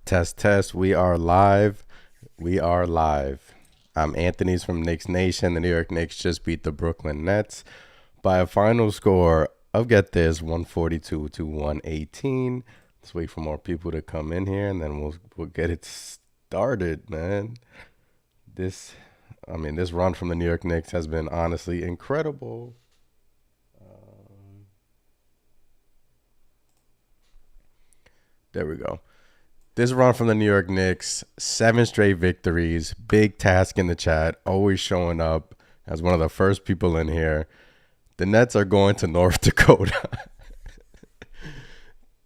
Test, test. We are live. We are live. I'm Anthony's from Knicks Nation. The New York Knicks just beat the Brooklyn Nets by a final score of, get this, 142 to 118. Let's wait for more people to come in here, and then we'll get it started, man. This run from the New York Knicks has been honestly incredible. There we go. This run from the New York Knicks, 7 straight victories, big task in the chat, always showing up as one of the first people in here. The Nets are going to North Dakota.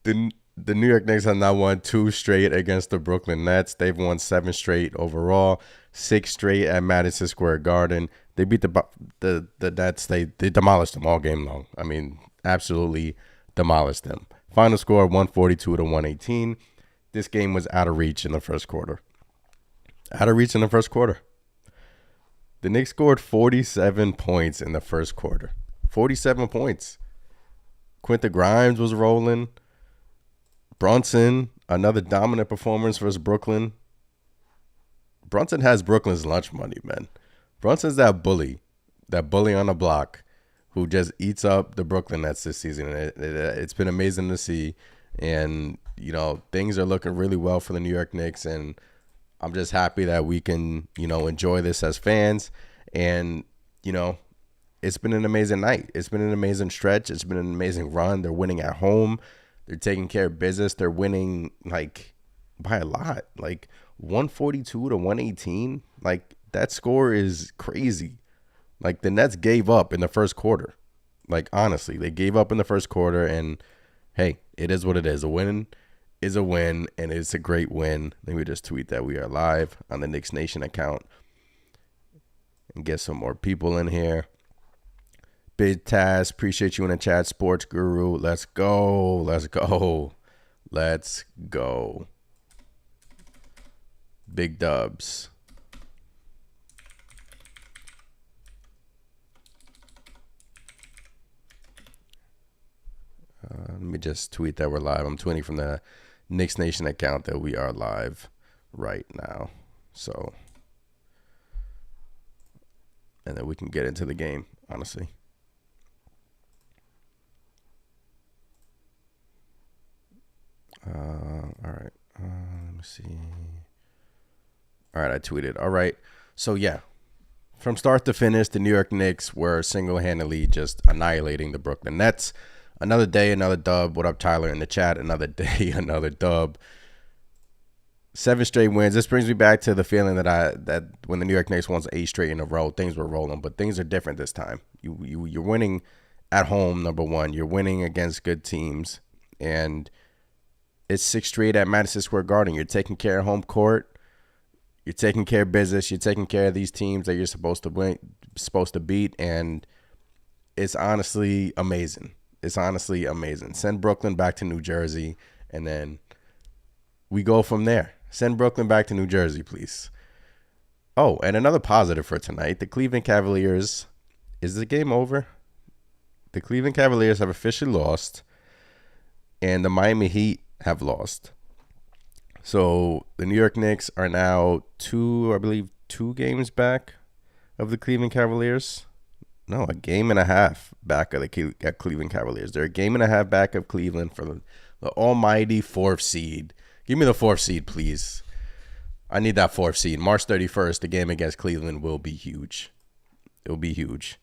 The New York Knicks have now won 2 straight against the Brooklyn Nets. They've won 7 straight overall, 6 straight at Madison Square Garden. They beat the Nets. They demolished them all game long. I mean, absolutely demolished them. Final score 142 to 118. This game was out of reach in the first quarter. Out of reach in the first quarter. The Knicks scored 47 points in the first quarter. 47 points. Quentin Grimes was rolling. Brunson, another dominant performance versus Brooklyn. Brunson has Brooklyn's lunch money, man. Brunson's that bully on the block who just eats up the Brooklyn Nets this season. It's been amazing to see. And, you know, things are looking really well for the New York Knicks. And I'm just happy that we can, enjoy this as fans. And, it's been an amazing night. It's been an amazing stretch. It's been an amazing run. They're winning at home. They're taking care of business. They're winning, by a lot. 142 to 118. That score is crazy. The Nets gave up in the first quarter. Honestly, they gave up in the first quarter, and hey, it is what it is. A win is a win, and it's a great win. Let me just tweet that we are live on the Knicks Nation account and get some more people in here. Big Taz, appreciate you in the chat. Sports Guru, let's go. Let's go. Let's go. Big dubs. Let me just tweet that we're live. I'm tweeting from the Knicks Nation account that we are live right now. So, and then we can get into the game, honestly. All right. Let me see. All right, I tweeted. All right. So, yeah. From start to finish, the New York Knicks were single-handedly just annihilating the Brooklyn Nets. Another day, another dub. What up, Tyler, in the chat? Another day, another dub. 7 straight wins. This brings me back to the feeling that when the New York Knicks won 8 straight in a row, things were rolling. But things are different this time. You're winning at home, number one. You're winning against good teams. And it's 6 straight at Madison Square Garden. You're taking care of home court. You're taking care of business. You're taking care of these teams that you're supposed to beat. And it's honestly amazing. It's honestly amazing. Send Brooklyn back to New Jersey, and then we go from there. Send Brooklyn back to New Jersey, please. Oh, and another positive for tonight. The Cleveland Cavaliers, is the game over? The Cleveland Cavaliers have officially lost, and the Miami Heat have lost. So the New York Knicks are now 2 games back of the Cleveland Cavaliers. No, a game and a half back of the Cleveland Cavaliers. They're a game and a half back of Cleveland for the almighty 4th seed. Give me the 4th seed, please. I need that 4th seed. March 31st, the game against Cleveland will be huge. It will be huge.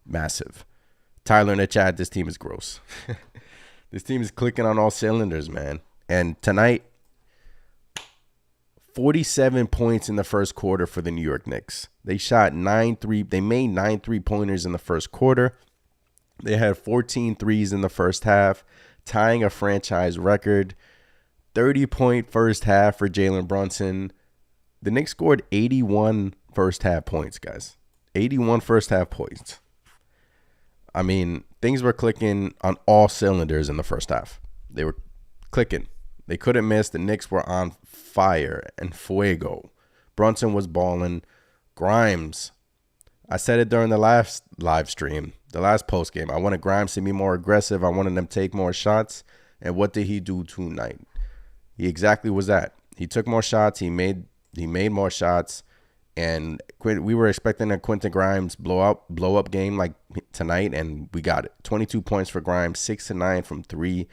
Massive. Tyler in the chat, this team is gross. This team is clicking on all cylinders, man. And tonight, 47 points in the first quarter for the New York Knicks. They shot 9 They made 9 3-pointers in the first quarter. They had 14 threes in the first half, tying a franchise record. 30-point first half for Jalen Brunson. The Knicks scored 81 first half points, guys. 81 first half points. I mean, things were clicking on all cylinders in the first half. They were clicking. They couldn't miss. The Knicks were on fire and fuego. Brunson was balling. Grimes. I said it during the last live stream, the last post game. I wanted Grimes to be more aggressive. I wanted him to take more shots. And what did he do tonight? He exactly was that. He took more shots. He made more shots. And we were expecting a Quentin Grimes blow up game like tonight, and we got it. 22 points for Grimes, 6-9 from 3,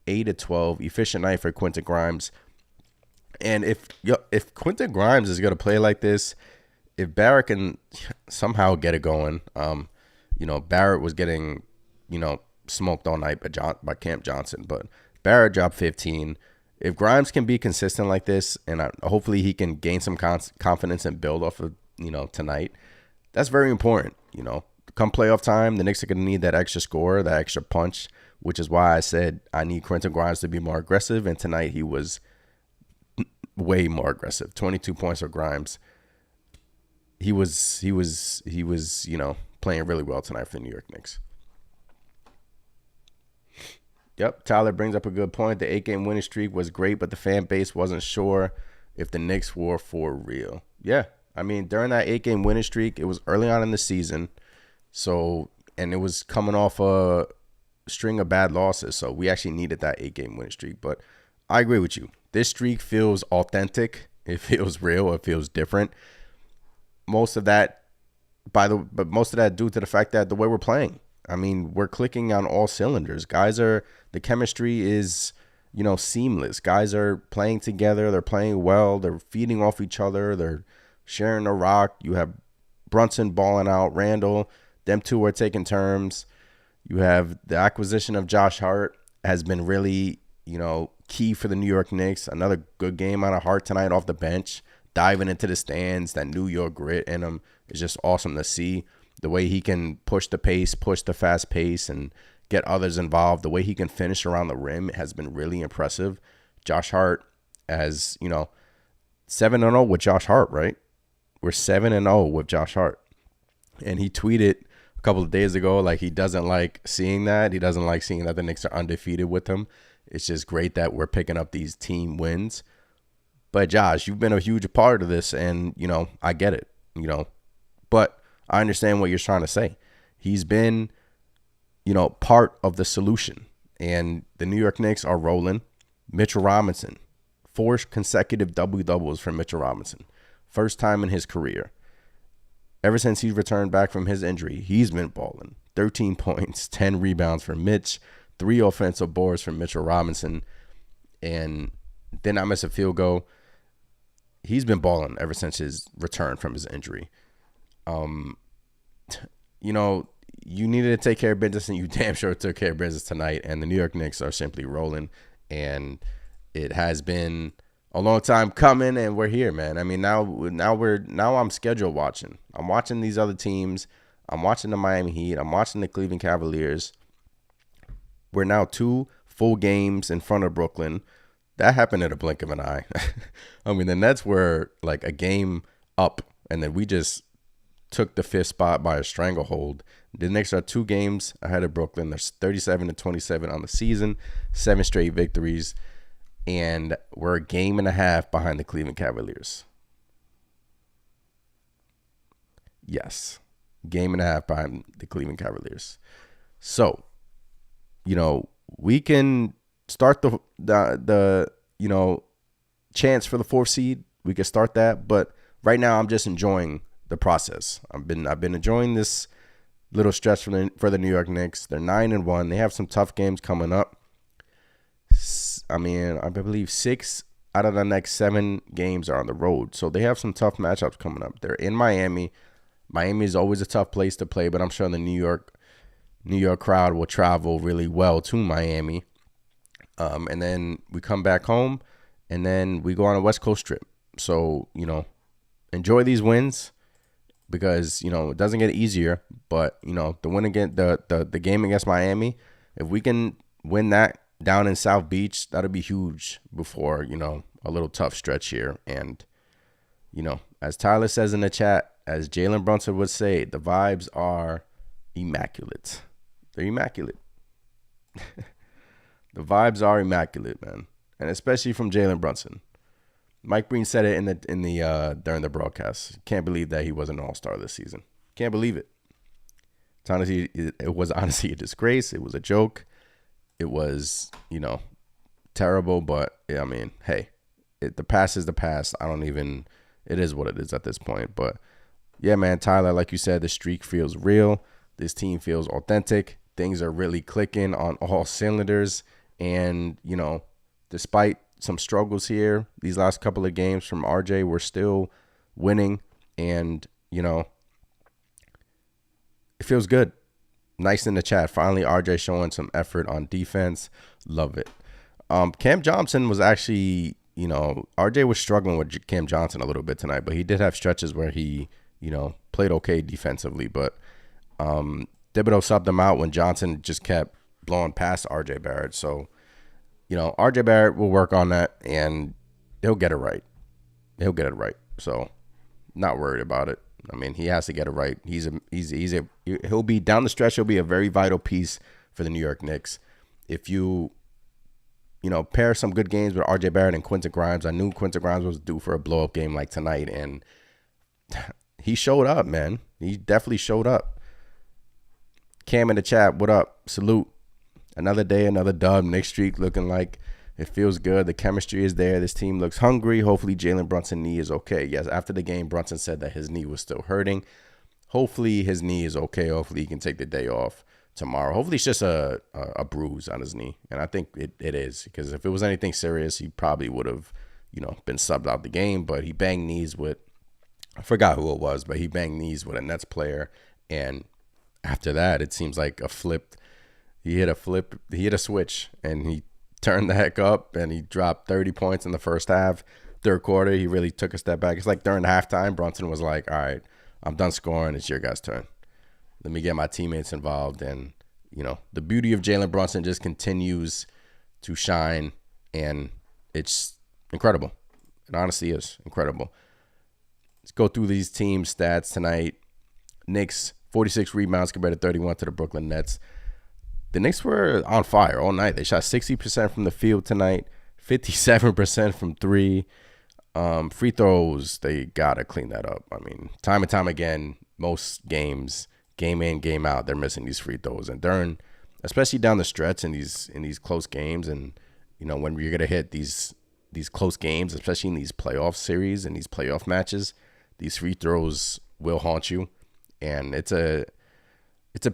8-12. Efficient night for Quentin Grimes. And if Quentin Grimes is gonna play like this, if Barrett can somehow get it going, Barrett was getting, smoked all night by Camp Johnson, but Barrett dropped 15. If Grimes can be consistent like this, and hopefully he can gain some confidence and build off of, tonight, that's very important. Come playoff time, the Knicks are going to need that extra score, that extra punch, which is why I said I need Quentin Grimes to be more aggressive. And tonight he was way more aggressive. 22 points for Grimes. He was playing really well tonight for the New York Knicks. Yep, Tyler brings up a good point. The 8-game winning streak was great, but the fan base wasn't sure if the Knicks were for real. Yeah, I mean, during that 8-game winning streak, it was early on in the season, and it was coming off a string of bad losses, so we actually needed that 8-game winning streak. But I agree with you. This streak feels authentic. It feels real. It feels different. Most of that due to the fact that the way we're playing. I mean, we're clicking on all cylinders. The chemistry is, seamless. Guys are playing together. They're playing well. They're feeding off each other. They're sharing a rock. You have Brunson balling out. Randall, them two are taking turns. You have the acquisition of Josh Hart has been really, key for the New York Knicks. Another good game out of Hart tonight off the bench, diving into the stands. That New York grit in him is just awesome to see. The way he can push the pace, push the fast pace, and get others involved. The way he can finish around the rim has been really impressive. Josh Hart has, 7-0 with Josh Hart, right? We're 7-0 with Josh Hart. And he tweeted a couple of days ago, like, he doesn't like seeing that. He doesn't like seeing that the Knicks are undefeated with him. It's just great that we're picking up these team wins. But Josh, you've been a huge part of this, and, I get it, but I understand what you're trying to say. He's been, part of the solution. And the New York Knicks are rolling. Mitchell Robinson, 4 consecutive double-doubles for Mitchell Robinson. First time in his career. Ever since he returned back from his injury, he's been balling. 13 points, 10 rebounds for Mitch, 3 offensive boards for Mitchell Robinson, and did not miss a field goal. He's been balling ever since his return from his injury. You needed to take care of business, and you damn sure took care of business tonight. And the New York Knicks are simply rolling, and it has been a long time coming, and we're here, man. I mean, now I'm schedule watching. I'm watching these other teams. I'm watching the Miami Heat. I'm watching the Cleveland Cavaliers. We're now 2 full games in front of Brooklyn. That happened in a blink of an eye. I mean, the Nets were like a game up, and then we just took the 5th spot by a stranglehold. The Knicks are 2 games ahead of Brooklyn. They're 37-27 on the season, 7 straight victories, and we're a game and a half behind the Cleveland Cavaliers. Yes, game and a half behind the Cleveland Cavaliers. So, we can start the chance for the 4th seed. We can start that, but right now I'm just enjoying the process. I've been enjoying this little stretch for the New York Knicks. They're 9-1. They have some tough games coming up. I mean, I believe 6 out of the next 7 games are on the road, so they have some tough matchups coming up. They're in Miami. Miami is always a tough place to play, but I'm sure the New York crowd will travel really well to Miami. And then we come back home, and then we go on a West Coast trip. So, enjoy these wins, because, it doesn't get easier. But, the win against the game against Miami, if we can win that down in South Beach, that'll be huge before, a little tough stretch here. And, as Tyler says in the chat, as Jalen Brunson would say, the vibes are immaculate. They're immaculate. The vibes are immaculate, man. And especially from Jalen Brunson. Mike Breen said it in the during the broadcast. Can't believe that he was an all-star this season. Can't believe it. It was honestly a disgrace. It was a joke. It was, terrible. But I mean, hey, the past is the past. It is what it is at this point. But yeah, man, Tyler, like you said, the streak feels real. This team feels authentic. Things are really clicking on all cylinders. And, despite some struggles here, these last couple of games from RJ, we're still winning. And, it feels good. Nice in the chat. Finally, RJ showing some effort on defense. Love it. Cam Johnson was actually, RJ was struggling with Cam Johnson a little bit tonight, but he did have stretches where he, played okay defensively. But Thibodeau subbed him out when Johnson just kept blowing past RJ Barrett. So, RJ Barrett will work on that, and he'll get it right. So, not worried about it. I mean, he has to get it right. He'll be down the stretch. He'll be a very vital piece for the New York Knicks. If you pair some good games with RJ Barrett and Quentin Grimes. I knew Quentin Grimes was due for a blow-up game like tonight, and he showed up, man. He definitely showed up. Cam in the chat, what up? Salute. Another day, another dub. Knicks streak looking like it feels good. The chemistry is there. This team looks hungry. Hopefully Jalen Brunson's knee is okay. Yes, after the game, Brunson said that his knee was still hurting. Hopefully his knee is okay. Hopefully he can take the day off tomorrow. Hopefully it's just a bruise on his knee. And I think it is, because if it was anything serious, he probably would have, been subbed out the game. But he banged knees with, I forgot who it was, but he banged knees with a Nets player. And after that, it seems like he hit a switch, and he turned the heck up, and he dropped 30 points in the first half. Third quarter, he really took a step back. It's like during halftime, Brunson was like, all right, I'm done scoring. It's your guys' turn. Let me get my teammates involved. And, the beauty of Jalen Brunson just continues to shine, and it's incredible. It honestly is incredible. Let's go through these team stats tonight. Knicks, 46 rebounds compared to 31 to the Brooklyn Nets. The Knicks were on fire all night. They shot 60% from the field tonight, 57% from three. Free throws, they got to clean that up. I mean, time and time again, most games, game in, game out, they're missing these free throws. And especially down the stretch in these close games, and, when you're going to hit these close games, especially in these playoff series and these playoff matches, these free throws will haunt you. And it's a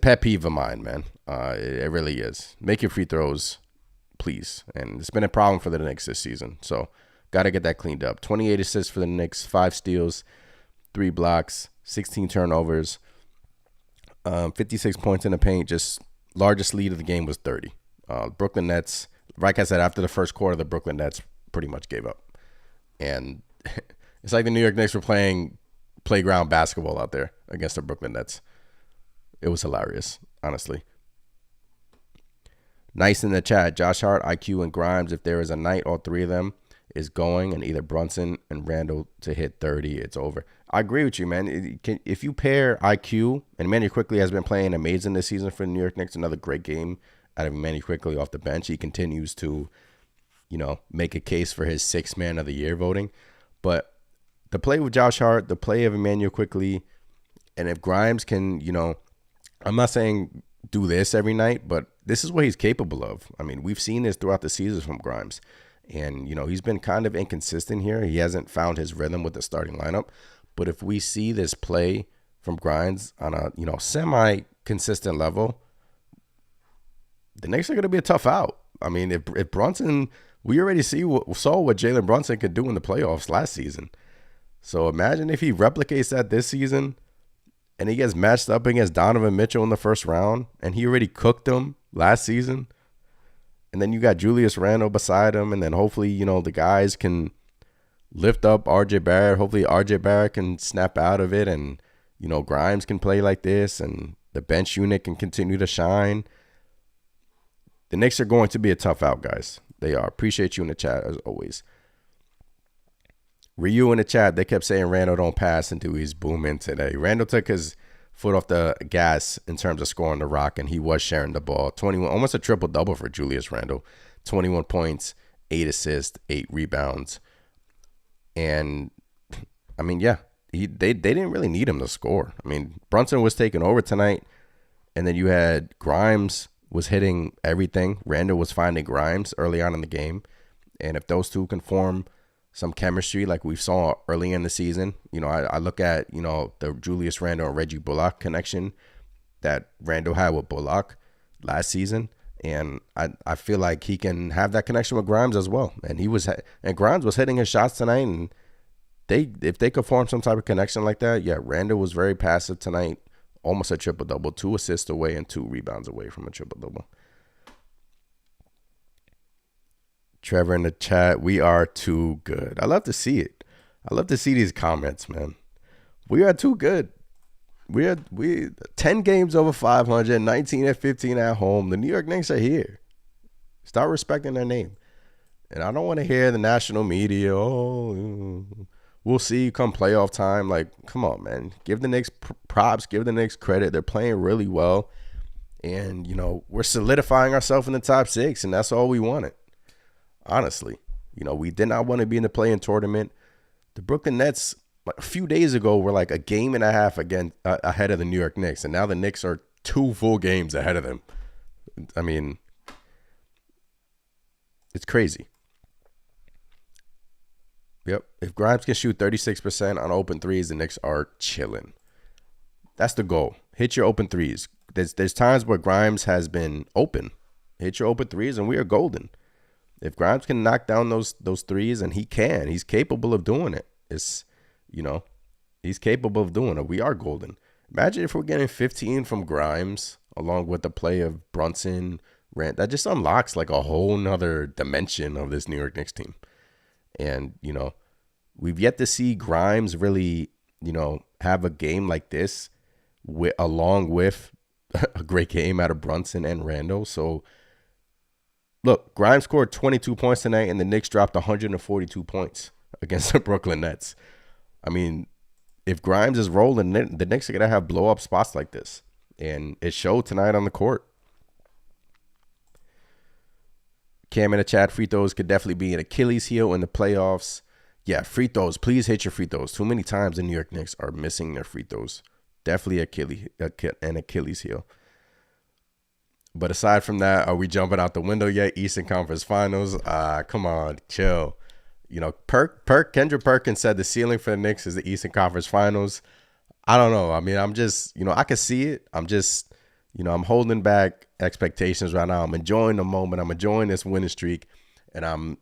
pet peeve of mine, man. It really is. Make your free throws, please. And it's been a problem for the Knicks this season. So got to get that cleaned up. 28 assists for the Knicks, 5 steals, 3 blocks, 16 turnovers, 56 points in the paint. Just largest lead of the game was 30. Brooklyn Nets, like I said, after the first quarter, the Brooklyn Nets pretty much gave up. And it's like the New York Knicks were playing playground basketball out there against the Brooklyn Nets. It was hilarious, honestly. Nice in the chat. Josh Hart, IQ, and Grimes. If there is a night, all three of them is going, and either Brunson and Randall to hit 30, it's over. I agree with you, man. If you pair IQ, and Emmanuel Quickly has been playing amazing this season for the New York Knicks. Another great game out of Emmanuel Quickly off the bench. He continues to, make a case for his 6th man of the year voting. But the play with Josh Hart, the play of Emmanuel Quickly, and if Grimes can, I'm not saying do this every night, but this is what he's capable of. I mean, we've seen this throughout the season from Grimes. And, he's been kind of inconsistent here. He hasn't found his rhythm with the starting lineup. But if we see this play from Grimes on a, semi-consistent level, the Knicks are going to be a tough out. I mean, if Brunson, we already saw what Jalen Brunson could do in the playoffs last season. So imagine if he replicates that this season, and he gets matched up against Donovan Mitchell in the first round, and he already cooked him last season. And then you got Julius Randle beside him, and then hopefully, the guys can lift up RJ Barrett. Hopefully RJ Barrett can snap out of it, and, Grimes can play like this, and the bench unit can continue to shine. The Knicks are going to be a tough out, guys. They are. Appreciate you in the chat, as always. Ryu in the chat, they kept saying Randall don't pass until he's booming today. Randall took his foot off the gas in terms of scoring the rock, and he was sharing the ball. 21, almost a triple-double for Julius Randle. 21 points, 8 assists, 8 rebounds. And, I mean, yeah, they didn't really need him to score. I mean, Brunson was taking over tonight, and then you had Grimes was hitting everything. Randle was finding Grimes early on in the game. And if those two can form some chemistry like we saw early in the season. I look at, the Julius Randle and Reggie Bullock connection that Randle had with Bullock last season. And I feel like he can have that connection with Grimes as well. And Grimes was hitting his shots tonight. And if they could form some type of connection like that, yeah, Randle was very passive tonight. Almost a triple-double, 2 assists away and 2 rebounds away from a triple-double. Trevor in the chat, we are too good. I love to see it. I love to see these comments, man. We are too good. We 10 games over 500, 19 and 15 at home. The New York Knicks are here. Start respecting their name. And I don't want to hear the national media, we'll see come playoff time. Like, come on, man. Give the Knicks props. Give the Knicks credit. They're playing really well. And, we're solidifying ourselves in the top 6, and that's all we wanted. Honestly, we did not want to be in the play-in tournament. The Brooklyn Nets, a few days ago, were like a game and a half ahead of the New York Knicks, and now the Knicks are 2 full games ahead of them. I mean, it's crazy. Yep. If Grimes can shoot 36% on open threes, the Knicks are chilling. That's the goal. Hit your open threes. There's times where Grimes has been open. Hit your open threes, and we are golden. If Grimes can knock down those threes, and he's capable of doing it. He's capable of doing it. We are golden. Imagine if we're getting 15 from Grimes along with the play of Brunson, Rand. That just unlocks like a whole nother dimension of this New York Knicks team. And, we've yet to see Grimes really, have a game like this along with a great game out of Brunson and Randle. So, look, Grimes scored 22 points tonight, and the Knicks dropped 142 points against the Brooklyn Nets. I mean, if Grimes is rolling, the Knicks are going to have blow-up spots like this. And it showed tonight on the court. Cam in the chat, free throws could definitely be an Achilles heel in the playoffs. Yeah, free throws. Please hit your free throws. Too many times the New York Knicks are missing their free throws. Definitely an Achilles heel. But aside from that, are we jumping out the window yet? Eastern Conference Finals? Come on, chill. Kendrick Perkins said the ceiling for the Knicks is the Eastern Conference Finals. I don't know. I mean, I'm just, I can see it. I'm just, I'm holding back expectations right now. I'm enjoying the moment. I'm enjoying this winning streak, and I'm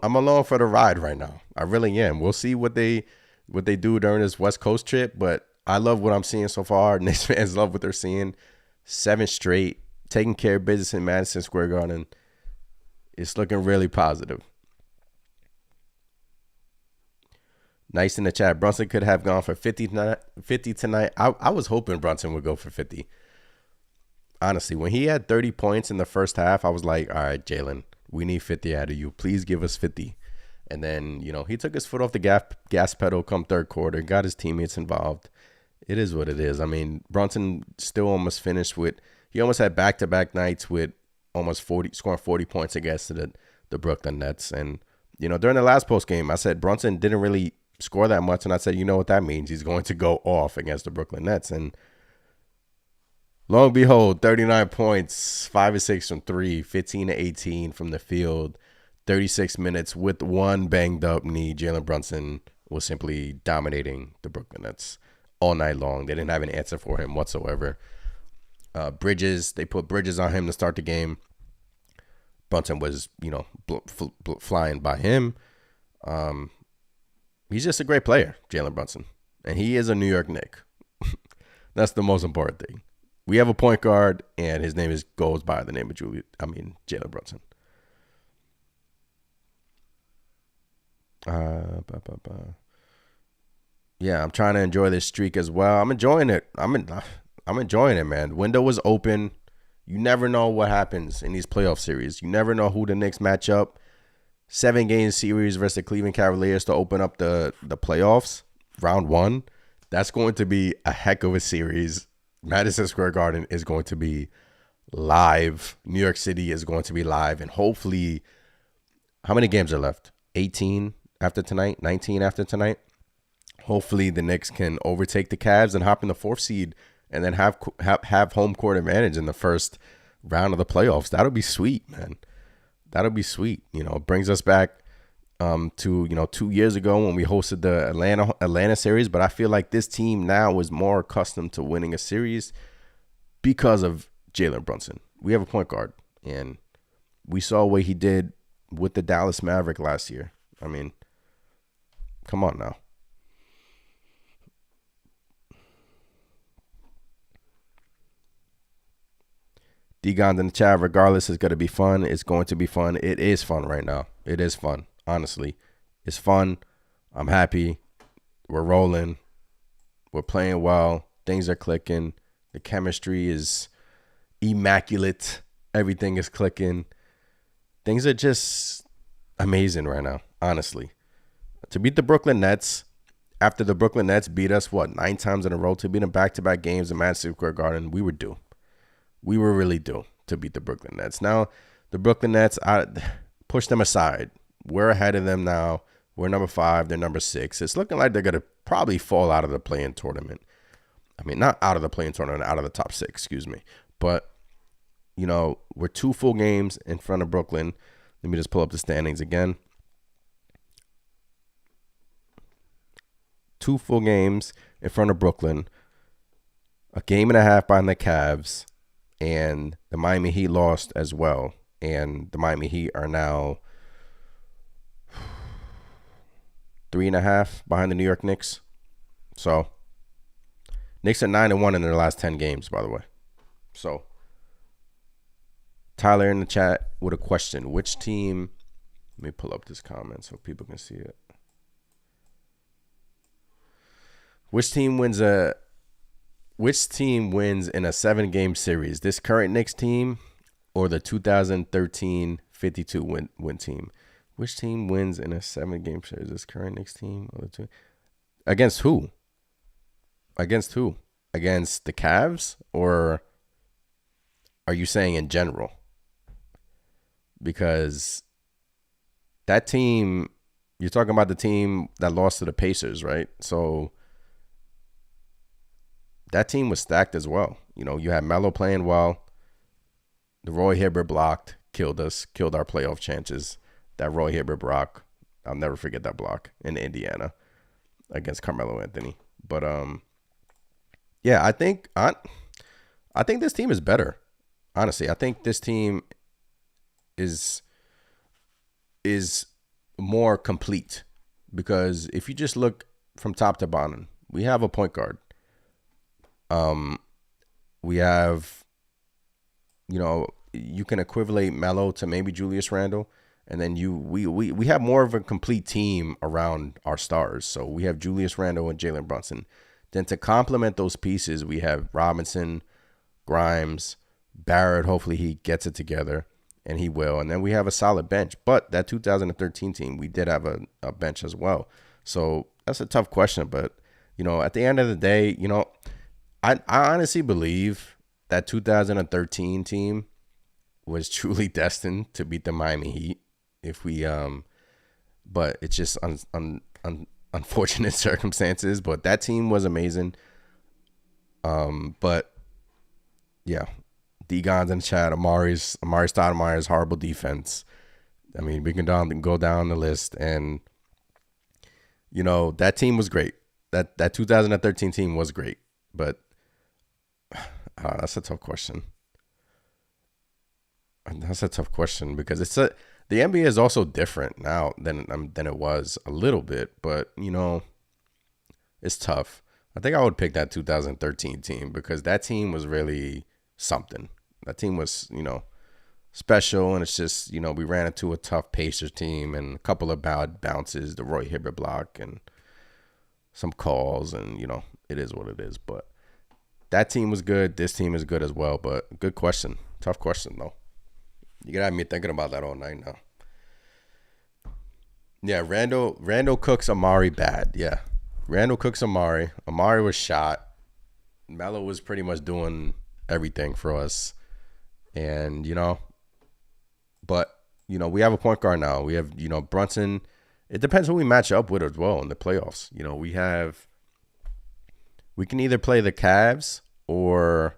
along for the ride right now. I really am. We'll see what they do during this West Coast trip, but I love what I'm seeing so far. Knicks fans love what they're seeing. 7 straight, taking care of business in Madison Square Garden. It's looking really positive. Nice in the chat. Brunson could have gone for 50 tonight. I was hoping Brunson would go for 50. Honestly, when he had 30 points in the first half, I was like, all right, Jalen, we need 50 out of you. Please give us 50. And then, he took his foot off the gas pedal come third quarter, got his teammates involved. It is what it is. I mean, Brunson still almost finished he almost had back-to-back nights with almost scoring 40 points against the Brooklyn Nets. And, during the last post game, I said Brunson didn't really score that much. And I said, you know what that means? He's going to go off against the Brooklyn Nets. And lo and behold, 39 points, 5 of 6 from 3, 15 to 18 from the field, 36 minutes with one banged up knee. Jalen Brunson was simply dominating the Brooklyn Nets all night long. They didn't have an answer for him whatsoever. They put Bridges on him to start the game. Brunson was, flying by him. He's just a great player, Jalen Brunson. And he is a New York Knick. That's the most important thing. We have a point guard, and his name goes by the name of Jalen Brunson. Yeah, I'm trying to enjoy this streak as well. I'm enjoying it. I'm enjoying it, man. Window was open. You never know what happens in these playoff series. You never know who the Knicks match up. 7-game series versus the Cleveland Cavaliers to open up the playoffs, round 1. That's going to be a heck of a series. Madison Square Garden is going to be live. New York City is going to be live. And hopefully, how many games are left? 18 after tonight? 19 after tonight? Hopefully the Knicks can overtake the Cavs and hop in the 4th seed and then have home court advantage in the first round of the playoffs. That'll be sweet, man. That'll be sweet. It brings us back to 2 years ago when we hosted the Atlanta series. But I feel like this team now is more accustomed to winning a series because of Jalen Brunson. We have a point guard, and we saw what he did with the Dallas Maverick last year. I mean, come on now. D-Gon's in the chat. Regardless, it's going to be fun. It's going to be fun. It is fun right now. It is fun. Honestly, it's fun. I'm happy. We're rolling. We're playing well. Things are clicking. The chemistry is immaculate. Everything is clicking. Things are just amazing right now, honestly. To beat the Brooklyn Nets, after the Brooklyn Nets beat us, 9 times in a row, to beat them back-to-back games in Madison Square Garden, we were due. We were really due to beat the Brooklyn Nets. Now, the Brooklyn Nets, I push them aside. We're ahead of them now. We're number 5. They're number 6. It's looking like they're going to probably fall out of the play-in tournament. I mean, not out of the play-in tournament, out of the top 6, excuse me. But, we're 2 full games in front of Brooklyn. Let me just pull up the standings again. 2 full games in front of Brooklyn. A game and a half behind the Cavs. And the Miami Heat lost as well. And the Miami Heat are now 3.5 behind the New York Knicks. So, Knicks are 9-1 in their last 10 games, by the way. So, Tyler in the chat with a question. Which team... Let me pull up this comment so people can see it. Which team wins in a 7-game series? This current Knicks team or the 2013 52 win team? Which team wins in a 7-game series? This current Knicks team or the two? Against who? Against who? Against the Cavs, or are you saying in general? Because that team, you're talking about the team that lost to the Pacers, right? So that team was stacked as well. You had Melo playing well. The Roy Hibbert blocked, killed us, killed our playoff chances. That Roy Hibbert block, I'll never forget that block in Indiana against Carmelo Anthony. But yeah, I think this team is better. Honestly, I think this team is more complete, because if you just look from top to bottom, we have a point guard. We have, you can equivalent Melo to maybe Julius Randle, and then we have more of a complete team around our stars. So we have Julius Randle and Jalen Brunson. Then to complement those pieces, we have Robinson, Grimes, Barrett. Hopefully he gets it together, and he will. And then we have a solid bench. But that 2013 team, we did have a bench as well. So that's a tough question. But, at the end of the day, I honestly believe that 2013 team was truly destined to beat the Miami Heat. But it's just unfortunate circumstances. But that team was amazing. But yeah, D-Gon's in the chat. Amari Stoudemire's horrible defense. I mean, we can go down the list, and that team was great. That 2013 team was great, but that's a tough question. That's a tough question because the NBA is also different now than it was a little bit, but it's tough. I think I would pick that 2013 team because that team was really something. That team was, special, and it's just, we ran into a tough Pacers team and a couple of bad bounces, the Roy Hibbert block and some calls, and, it is what it is. But that team was good. This team is good as well, but good question. Tough question, though. You gotta have me thinking about that all night now. Yeah, Randall cooks Amari bad. Yeah, Randall cooks Amari. Amari was shot. Melo was pretty much doing everything for us. And, but, we have a point guard now. We have, Brunson. It depends who we match up with as well in the playoffs. We can either play the Cavs or,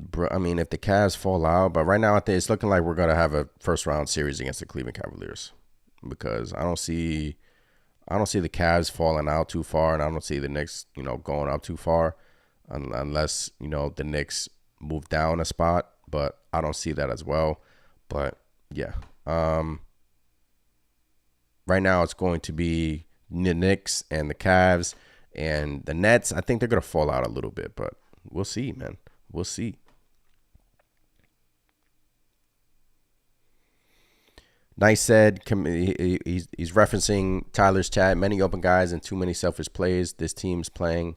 if the Cavs fall out. But right now, I think it's looking like we're going to have a first-round series against the Cleveland Cavaliers. because I don't see the Cavs falling out too far, and I don't see the Knicks, going up too far, unless the Knicks move down a spot. But I don't see that as well. But yeah, right now it's going to be the Knicks and the Cavs and the Nets. I think they're gonna fall out a little bit, but we'll see, man. We'll see. Nice said, he's referencing Tyler's chat. Many open guys and too many selfish plays. This team playing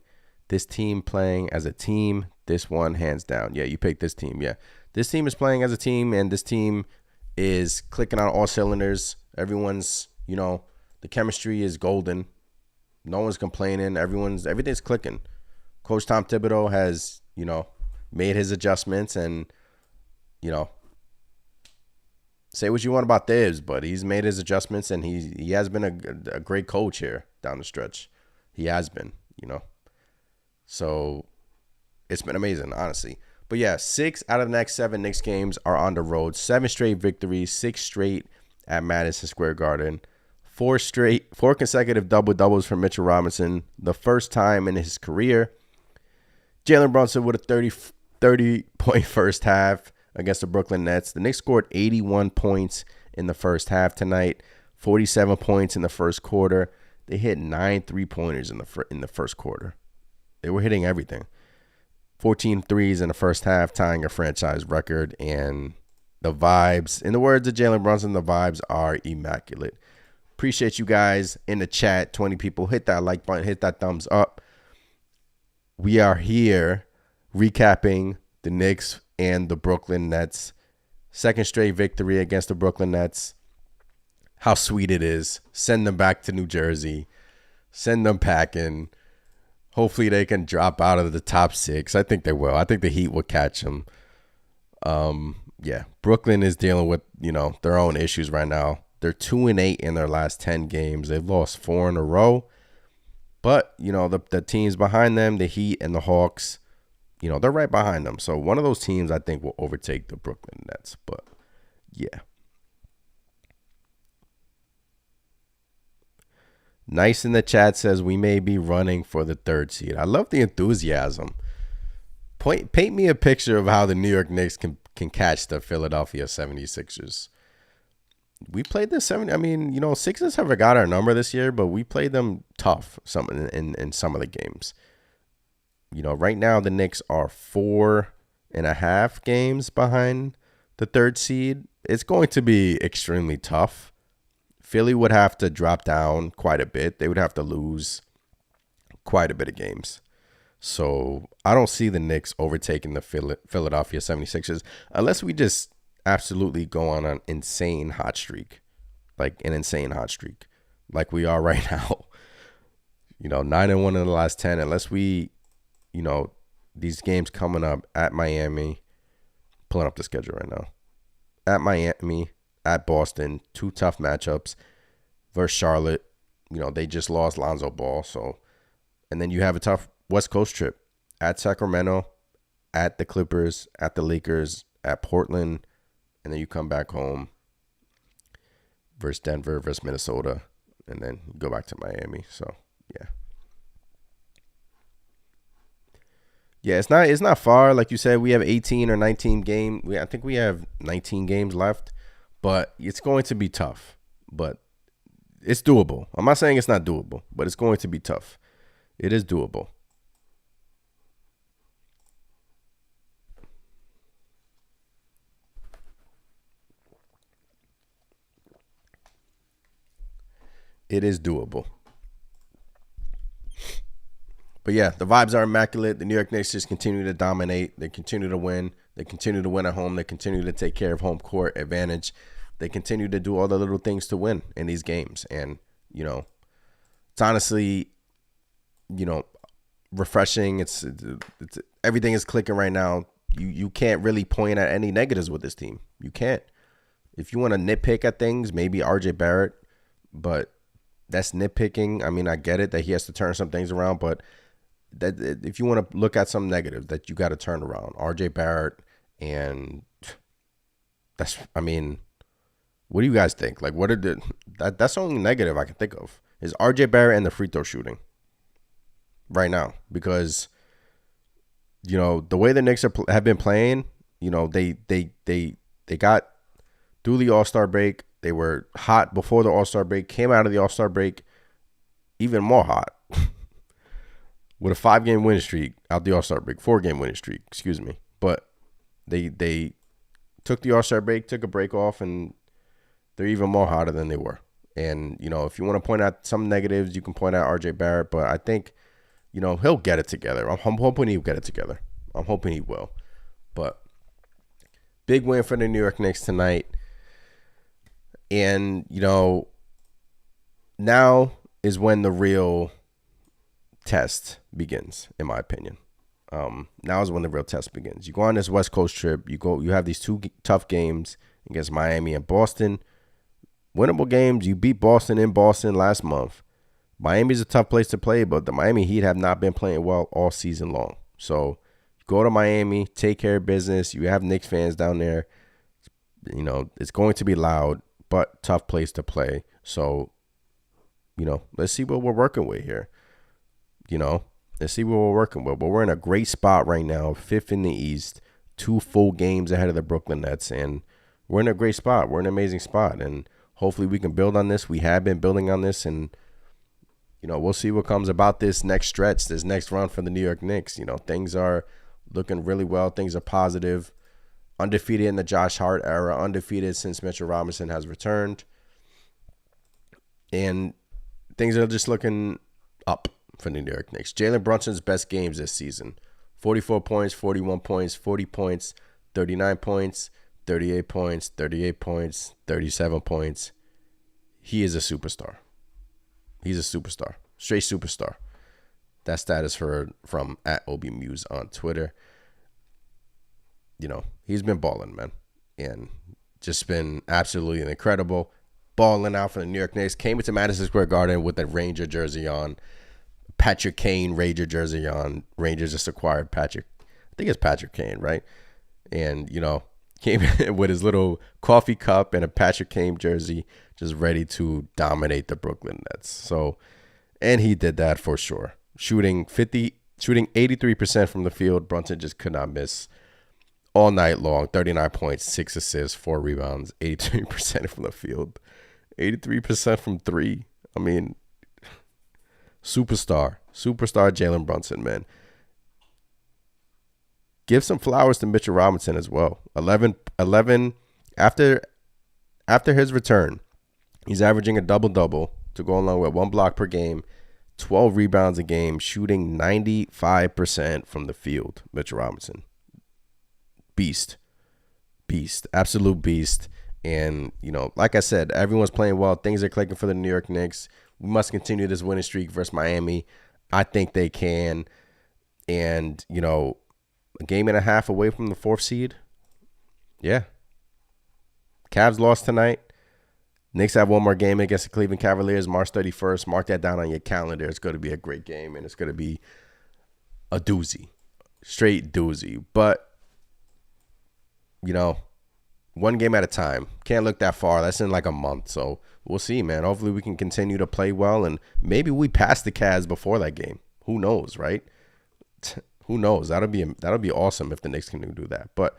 as a team. This one hands down. Yeah, you picked this team. Yeah, this team is playing as a team, and this team is clicking on all cylinders. Everyone's, the chemistry is golden. No one's complaining. Everything's clicking. Coach Tom Thibodeau has, made his adjustments, and, say what you want about Thibs, but he's made his adjustments, and he has been a great coach here down the stretch. He has been, So it's been amazing, honestly. But yeah, 6 out of the next 7 Knicks games are on the road. 7 straight victories, 6 straight at Madison Square Garden. 4 consecutive double-doubles from Mitchell Robinson, the first time in his career. Jalen Brunson with a 30-point first half against the Brooklyn Nets. The Knicks scored 81 points in the first half tonight, 47 points in the first quarter. They hit 9 3-pointers in the first quarter. They were hitting everything. 14 threes in the first half, tying a franchise record. And the vibes, in the words of Jalen Brunson, the vibes are immaculate. Appreciate you guys in the chat. 20 people. Hit that like button. Hit that thumbs up. We are here recapping the Knicks and the Brooklyn Nets. Second straight victory against the Brooklyn Nets. How sweet it is. Send them back to New Jersey. Send them packing. Hopefully they can drop out of the top 6. I think they will. I think the Heat will catch them. Yeah, Brooklyn is dealing with, their own issues right now. They're 2-8 in their last 10 games. They've lost 4 in a row. But, the teams behind them, the Heat and the Hawks, they're right behind them. So one of those teams I think will overtake the Brooklyn Nets. But, yeah. Nice in the chat says we may be running for the 3rd seed. I love the enthusiasm. Paint me a picture of how the New York Knicks can catch the Philadelphia 76ers. We played the Sixers have got our number this year, but we played them tough in some of the games. Right now the Knicks are 4.5 games behind the 3rd seed. It's going to be extremely tough. Philly would have to drop down quite a bit. They would have to lose quite a bit of games. So I don't see the Knicks overtaking the Philadelphia 76ers unless we just absolutely go on an insane hot streak, like we are right now. 9-1 in the last 10. Unless we, these games coming up at Miami, pulling up the schedule right now, at Miami, at Boston, 2 tough matchups versus Charlotte. They just lost Lonzo Ball, so, and then you have a tough West Coast trip at Sacramento, at the Clippers, at the Lakers, at Portland. And then you come back home versus Denver, versus Minnesota, and then go back to Miami. So, yeah. Yeah, it's not far. Like you said, we have 18 or 19 games. I think we have 19 games left, but it's going to be tough. But it's doable. I'm not saying it's not doable, but it's going to be tough. It is doable. It is doable. But yeah, the vibes are immaculate. The New York Knicks just continue to dominate. They continue to win. They continue to win at home. They continue to take care of home court advantage. They continue to do all the little things to win in these games. And, it's honestly, refreshing. It's everything is clicking right now. You can't really point at any negatives with this team. You can't. If you want to nitpick at things, maybe RJ Barrett, but that's nitpicking. I mean, I get it that he has to turn some things around, but that if you want to look at some negatives that you got to turn around, RJ Barrett, and What do you guys think? Like, what are that's the only negative I can think of is RJ Barrett and the free throw shooting right now, because the way the Knicks have been playing, they got through the All-Star break. They were hot before the All-Star break, came out of the All-Star break even more hot with a 5-game winning streak out the All-Star break, 4-game winning streak, excuse me. But they took the All-Star break, took a break off, and they're even more hotter than they were. And, if you want to point out some negatives, you can point out RJ Barrett, but I think, he'll get it together. I'm hoping he'll get it together. I'm hoping he will. But big win for the New York Knicks tonight. And, now is when the real test begins, in my opinion. Now is when the real test begins. You go on this West Coast trip. You have these 2 tough games against Miami and Boston. Winnable games. You beat Boston in Boston last month. Miami's a tough place to play, but the Miami Heat have not been playing well all season long. So go to Miami, take care of business. You have Knicks fans down there. It's going to be loud, but tough place to play. So, let's see what we're working with here. Let's see what we're working with. But we're in a great spot right now, 5th in the East, 2 full games ahead of the Brooklyn Nets, and we're in a great spot. We're in an amazing spot, and hopefully we can build on this. We have been building on this, and we'll see what comes about this next stretch, this next run for the New York Knicks. Things are looking really well. Things are positive. Undefeated in the Josh Hart era, undefeated since Mitchell Robinson has returned, and things are just looking up for the New York Knicks. Jalen Brunson's best games this season: 44 points, 41 points, 40 points, 39 points, 38 points, 38 points, 37 points. He is a superstar. He's a superstar. Straight superstar. That status from @OBMuse on Twitter. He's been balling, man. And just been absolutely incredible. Balling out for the New York Knicks. Came into Madison Square Garden with a Ranger jersey on. Patrick Kane Ranger jersey on. Rangers just acquired Patrick. I think it's Patrick Kane, right? And, came in with his little coffee cup and a Patrick Kane jersey, just ready to dominate the Brooklyn Nets. So, and he did that for sure. Shooting 83% from the field. Brunson just could not miss all night long. 39 points, 6 assists, 4 rebounds, 83% from the field, 83% from 3. I mean, superstar Jalen Brunson, man. Give some flowers to Mitchell Robinson as well. 11 after his return. He's averaging a double-double to go along with 1 block per game, 12 rebounds a game, shooting 95% from the field. Mitchell Robinson. Beast, absolute beast. And, like I said, everyone's playing well. Things are clicking for the New York Knicks. We must continue this winning streak versus Miami. I think they can. And, a game and a half away from the 4th seed. Yeah. Cavs lost tonight. Knicks have one more game against the Cleveland Cavaliers, March 31st. Mark that down on your calendar. It's going to be a great game, and it's going to be a doozy. Straight doozy. But, one game at a time. Can't look that far. That's in like a month. So we'll see, man. Hopefully we can continue to play well, and maybe we pass the Cavs before that game. Who knows, right? Who knows? That'll be awesome if the Knicks can do that. But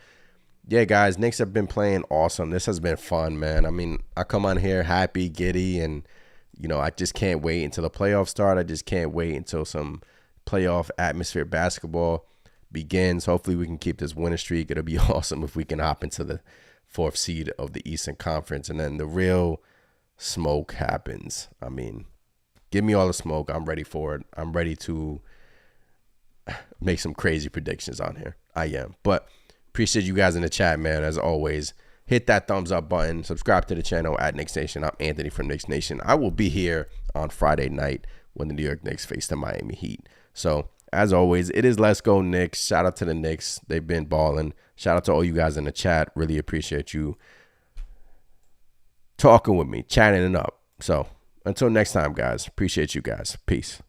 yeah, guys, Knicks have been playing awesome. This has been fun, man. I mean, I come on here happy, giddy, and I just can't wait until the playoffs start. I just can't wait until some playoff atmosphere basketball begins. Hopefully we can keep this winning streak. It'll be awesome if we can hop into the 4th seed of the Eastern Conference, and then the real smoke happens. I mean, give me all the smoke. I'm ready for it. I'm ready to make some crazy predictions on here. I am. But appreciate you guys in the chat, man. As always, hit that thumbs up button. Subscribe to the channel @Knicks Nation. I'm Anthony from Knicks Nation. I will be here on Friday night when the New York Knicks face the Miami Heat. So, as always, it is Let's Go Knicks. Shout out to the Knicks. They've been balling. Shout out to all you guys in the chat. Really appreciate you talking with me, chatting it up. So, until next time, guys. Appreciate you guys. Peace.